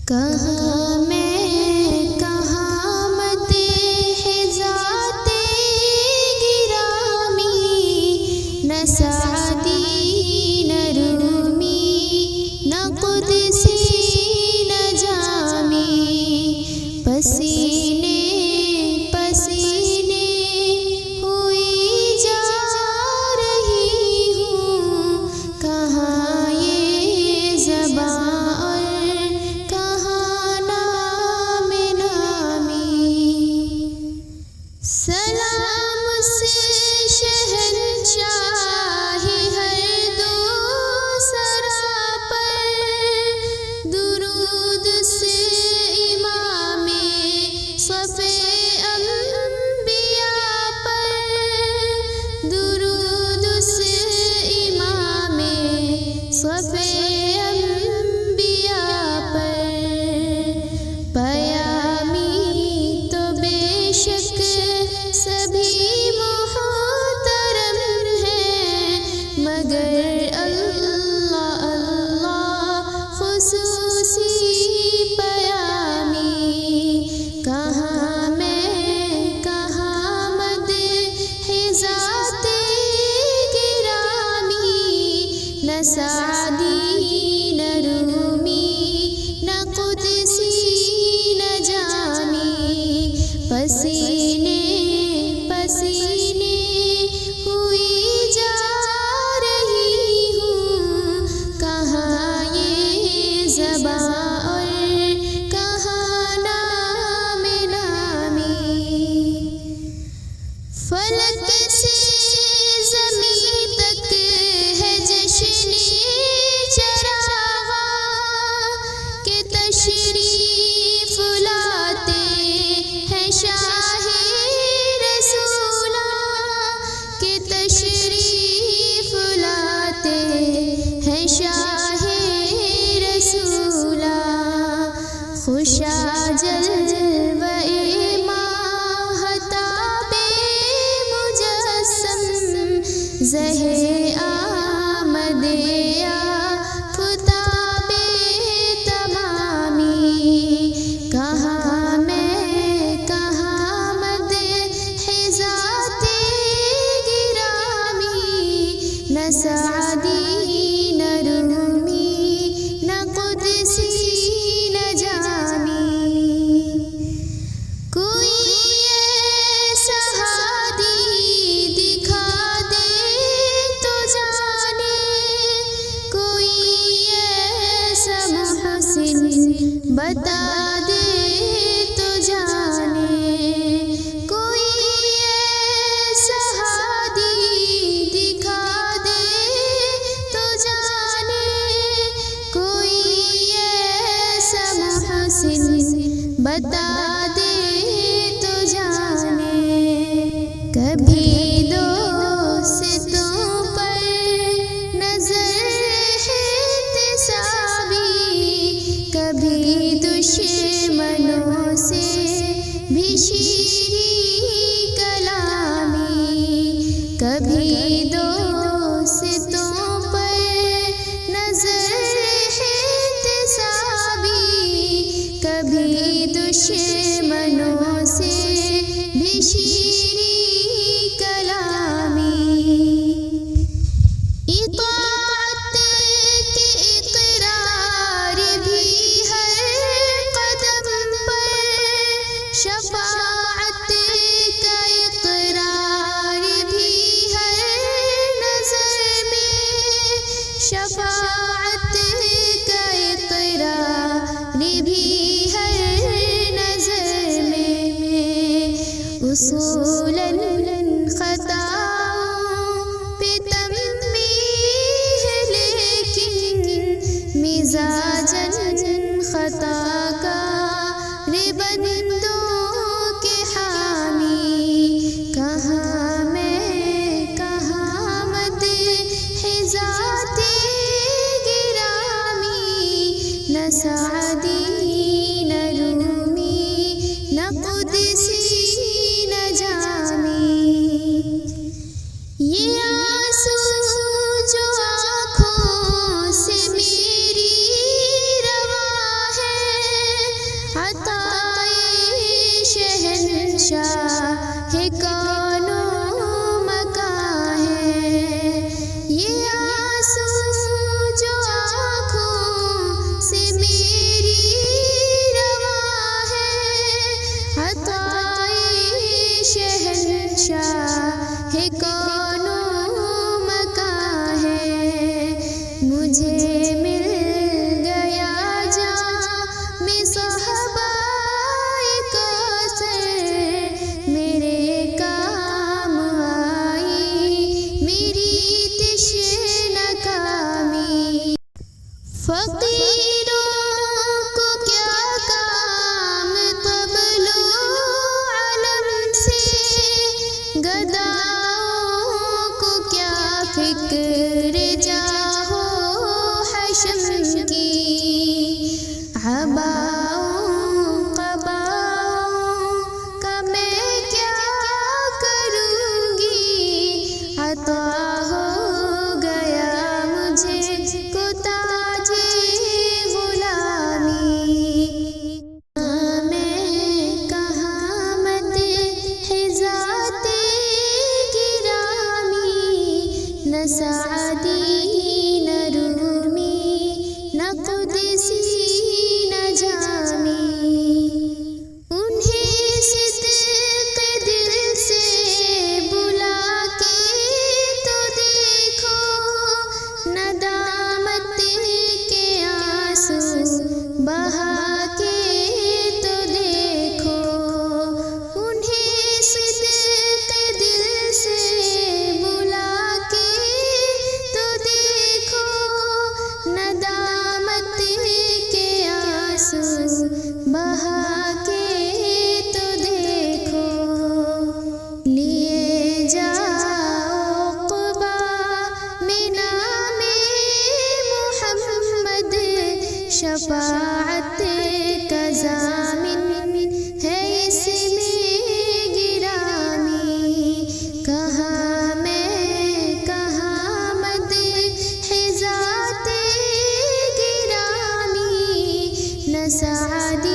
कहाँ मैं कहाँ मदीह ज़ाते गिरामी, न सादी न रूमी न कुदसी न जामी। पसीने पसीने हुई जा रही हूँ, कहाँ ये ज़बां सलाम से शहंशाही हर दो सरा पर, दुरूद से इमामे सफ़े अंबिया पर, दुरूद से इमामे सफ़े अंबिया पर। पयामी तो बेशक सभी मोहतरम हैं, मगर अल्लाह अल्लाह खुसूसी पयामी। कहाँ मैं कहाँ मदीह ज़ाते गिरामी, न सादी न रूमी न कुदसी न जामी। पसीने पसीने हुई जा रही हूँ, कहाँ ये ज़बां और कहाँ नाम नामी। फलक से ज़मीं तक है जश्न चरागा, के तशरीफ़ लाते हैं शाहे रसूला, के तशरीफ़ लाते हैं शाहे रसूला। खुशा जलवे माहताबे मुजस्सम, ज़हे आमदे आफ़ताबे तमामी। कहाँ मैं कहाँ मदीह ज़ाते गिरामी, न सादी न रूमी न कुदसी न जामी। कोई ऐसा हादी दिखा दे तो जाने, कोई ऐसा मुहसिन बता दे तो जाने। कोई ऐसा हादी दिखा दे तो जाने, कोई ऐसा मुहसिन बता दे तो जाने। कभी दोस्तों पर नजर है तिसाबी, कभी दुश्मनों से भी शीरी कलामी। कभी दोस्तों पर नजर है तिसाबी, कभी दुश्मनों से भी शीरी कलामी। इताअत के इक़रार भी हर कदम पर, शफ़ाअत का इक़रार भी हर नज़र में, शफ़ाअत का इक़रार भी हर नज़र में। उसूलन ख़ताओं पे तंबीह लेकिन, मिज़ाजन ख़ता का रे बंदों के हामी। कहाँ मैं कहाँ मदीह ज़ाते गिरामी, न सादी न रूमी न कुदसी न जामी। ये आंसू जो आँखों से मेरी रवा है, को क्या काम क़ब्लो अलम से, गदाओं को क्या फिक्र जाहो हशम की। अबाओं क़बाओं का मैं क्या करूँगी, अता हो गया मुझे को ताजे गुलामी। मैं कहाँ मत हिज़ाते गिरामी, न सादी न रूमी न कुदसी न जामी। उन्हें सिद्क़ दिल से बुला के तो देखो, नदामत के आंसू बहा के तो देखो। उन्हें सिद्क़ दिल से बुला के तो देखो, नदामत के आंसू बहा के तो देखो। लिए जाओ क़ुबा में नामे मुहम्मद, शफ़ाअत का ज़ामिन है इसमें गिरामी। कहाँ मैं कहाँ मद हिज़ाते गिरामी, न सादी